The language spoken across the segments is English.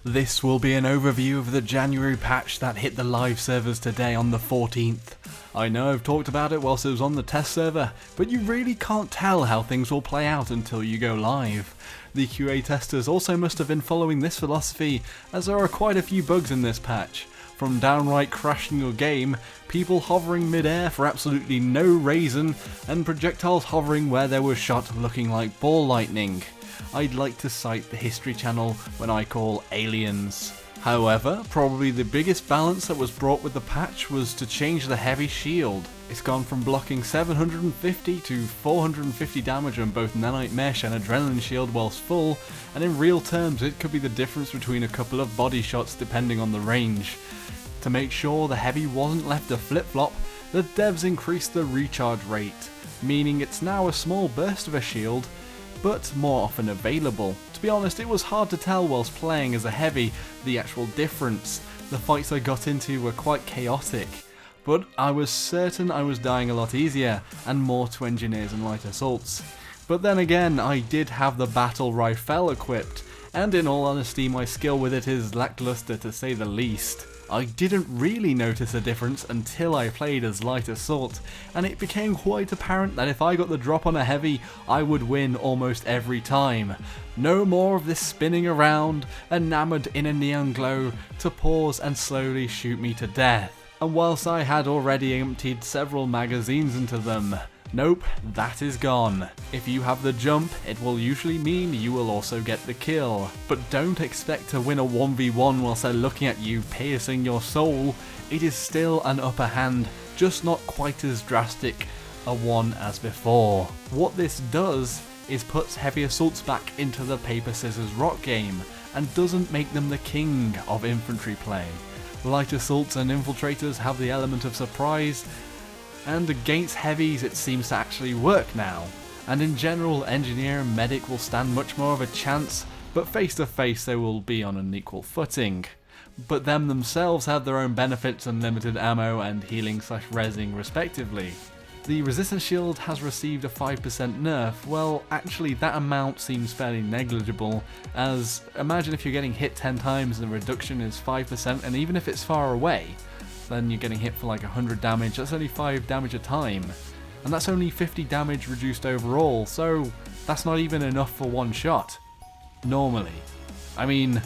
This will be an overview of the January patch that hit the live servers today on the 14th. I know I've talked about it whilst it was on the test server, but you really can't tell how things will play out until you go live. The QA testers also must have been following this philosophy, as there are quite a few bugs in this patch. From downright crashing your game, people hovering mid-air for absolutely no reason, and projectiles hovering where they were shot looking like ball lightning. I'd like to cite the History Channel when I call aliens. However, probably the biggest balance that was brought with the patch was to change the heavy shield. It's gone from blocking 750 to 450 damage on both nanite mesh and adrenaline shield whilst full, and in real terms it could be the difference between a couple of body shots depending on the range. To make sure the heavy wasn't left to flip-flop, the devs increased the recharge rate, meaning it's now a small burst of a shield, but more often available. To be honest, it was hard to tell whilst playing as a heavy the actual difference. The fights I got into were quite chaotic, but I was certain I was dying a lot easier and more to engineers and light assaults. But then again, I did have the battle rifle equipped, and in all honesty my skill with it is lackluster to say the least. I didn't really notice a difference until I played as light assault, and it became quite apparent that if I got the drop on a heavy, I would win almost every time. No more of this spinning around, enamoured in a neon glow, to pause and slowly shoot me to death. And whilst I had already emptied several magazines into them, nope, that is gone. If you have the jump, it will usually mean you will also get the kill. But don't expect to win a 1v1 whilst they're looking at you piercing your soul. It is still an upper hand, just not quite as drastic a one as before. What this does is puts heavy assaults back into the paper scissors rock game, and doesn't make them the king of infantry play. Light assaults and infiltrators have the element of surprise, and against heavies it seems to actually work now, and in general engineer and medic will stand much more of a chance, but face to face they will be on an equal footing. But them themselves have their own benefits and limited ammo and healing / rezzing respectively. The resistance shield has received a 5% nerf. Well, actually that amount seems fairly negligible, as imagine if you're getting hit 10 times and the reduction is 5%, and even if it's far away, then you're getting hit for like 100 damage, that's only 5 damage a time. And that's only 50 damage reduced overall, so that's not even enough for one shot. Normally. I mean,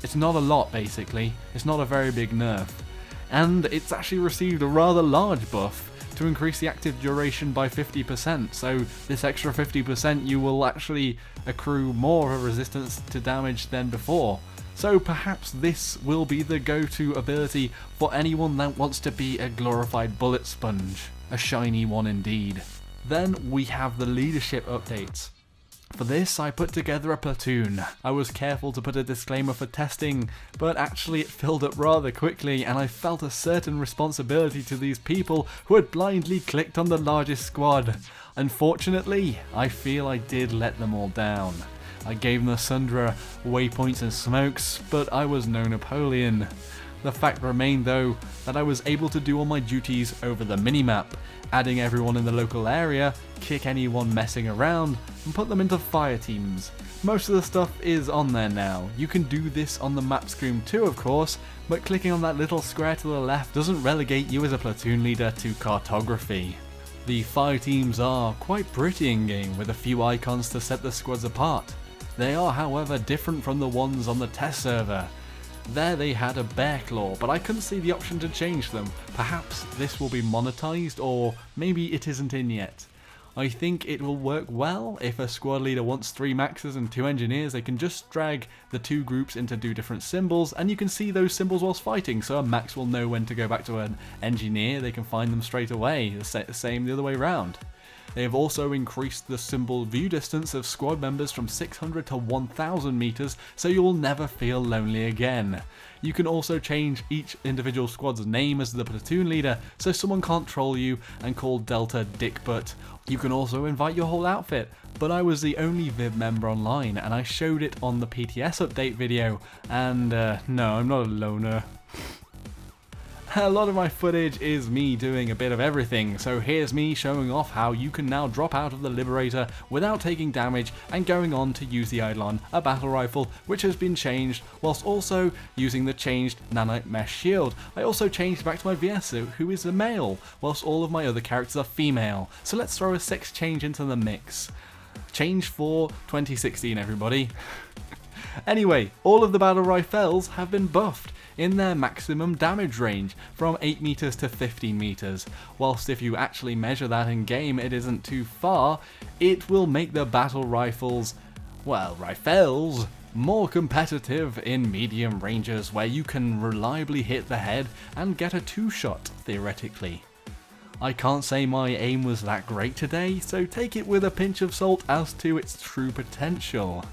it's not a lot basically, it's not a very big nerf. And it's actually received a rather large buff to increase the active duration by 50%, so this extra 50% you will actually accrue more of a resistance to damage than before. So perhaps this will be the go-to ability for anyone that wants to be a glorified bullet sponge. A shiny one indeed. Then we have the leadership updates. For this I put together a platoon. I was careful to put a disclaimer for testing, but actually it filled up rather quickly, and I felt a certain responsibility to these people who had blindly clicked on the largest squad. Unfortunately, I feel I did let them all down. I gave them the Sundra, waypoints and smokes, but I was no Napoleon. The fact remained though that I was able to do all my duties over the minimap, adding everyone in the local area, kick anyone messing around, and put them into fire teams. Most of the stuff is on there now. You can do this on the map screen too of course, but clicking on that little square to the left doesn't relegate you as a platoon leader to cartography. The fire teams are quite pretty in game, with a few icons to set the squads apart. They are however different from the ones on the test server. There they had a bear claw, but I couldn't see the option to change them. Perhaps this will be monetized, or maybe it isn't in yet. I think it will work well if a squad leader wants 3 maxes and 2 engineers. They can just drag the 2 groups into 2 different symbols, and you can see those symbols whilst fighting, so a max will know when to go back to an engineer. They can find them straight away, the same the other way around. They have also increased the symbol view distance of squad members from 600 to 1000 meters, so you will never feel lonely again. You can also change each individual squad's name as the platoon leader, so someone can't troll you and call Delta Dickbutt. You can also invite your whole outfit, but I was the only VIB member online, and I showed it on the PTS update video, and no, I'm not a loner. A lot of my footage is me doing a bit of everything, so here's me showing off how you can now drop out of the Liberator without taking damage and going on to use the Eidolon, a battle rifle which has been changed, whilst also using the changed nanite mesh shield. I also changed back to my VS who is a male, whilst all of my other characters are female, so let's throw a sex change into the mix. Change for 2016 everybody. Anyway, all of the battle rifles have been buffed in their maximum damage range from 8 meters to 15 meters. Whilst if you actually measure that in game it isn't too far, it will make the battle rifles, well, rifles, more competitive in medium ranges where you can reliably hit the head and get a 2-shot theoretically. I can't say my aim was that great today, so take it with a pinch of salt as to its true potential.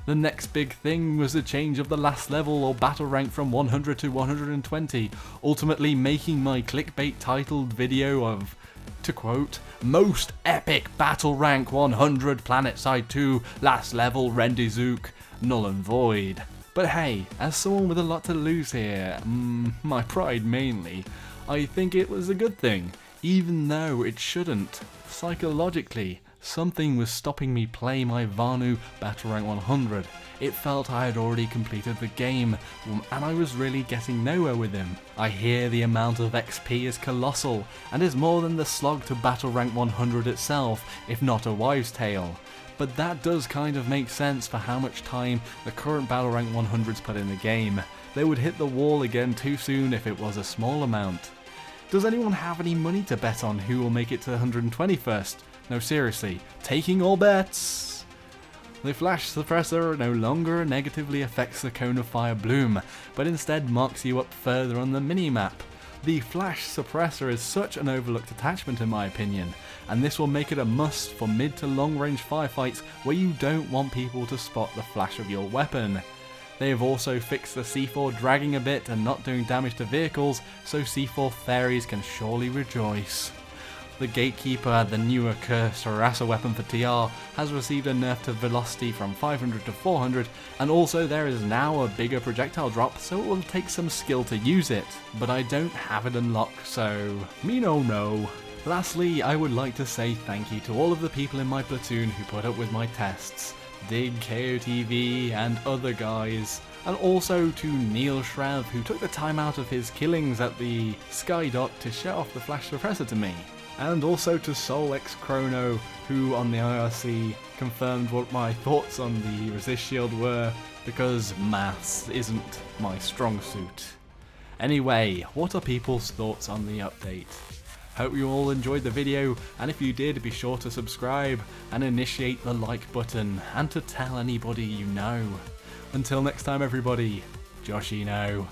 The next big thing was the change of the last level or battle rank from 100 to 120, ultimately making my clickbait titled video of, to quote, most epic battle rank 100 Planetside 2 last level Rendizook null and void. But hey, as someone with a lot to lose here, my pride mainly, I think it was a good thing, even though it shouldn't. Psychologically, something was stopping me play my Vanu Battle Rank 100. It felt I had already completed the game, and I was really getting nowhere with him. I hear the amount of XP is colossal, and is more than the slog to Battle Rank 100 itself, if not a wives' tale. But that does kind of make sense for how much time the current Battle Rank 100s put in the game. They would hit the wall again too soon if it was a small amount. Does anyone have any money to bet on who will make it to 120 first? No, seriously, taking all bets! The flash suppressor no longer negatively affects the cone of fire bloom, but instead marks you up further on the minimap. The flash suppressor is such an overlooked attachment in my opinion, and this will make it a must for mid to long range firefights where you don't want people to spot the flash of your weapon. They have also fixed the C4 dragging a bit and not doing damage to vehicles, so C4 fairies can surely rejoice. The Gatekeeper, the newer cursed harasser weapon for TR, has received a nerf to velocity from 500 to 400, and also there is now a bigger projectile drop, so it will take some skill to use it, but I don't have it unlocked, so me no know. Lastly, I would like to say thank you to all of the people in my platoon who put up with my tests, Dig, KOTV and other guys, and also to Neil Shrev who took the time out of his killings at the Sky Dock to show off the flash suppressor to me. And also to Soul X Chrono, who on the IRC confirmed what my thoughts on the resist shield were, because maths isn't my strong suit. Anyway, what are people's thoughts on the update? Hope you all enjoyed the video, and if you did, be sure to subscribe and initiate the like button, and to tell anybody you know. Until next time everybody, Joshino.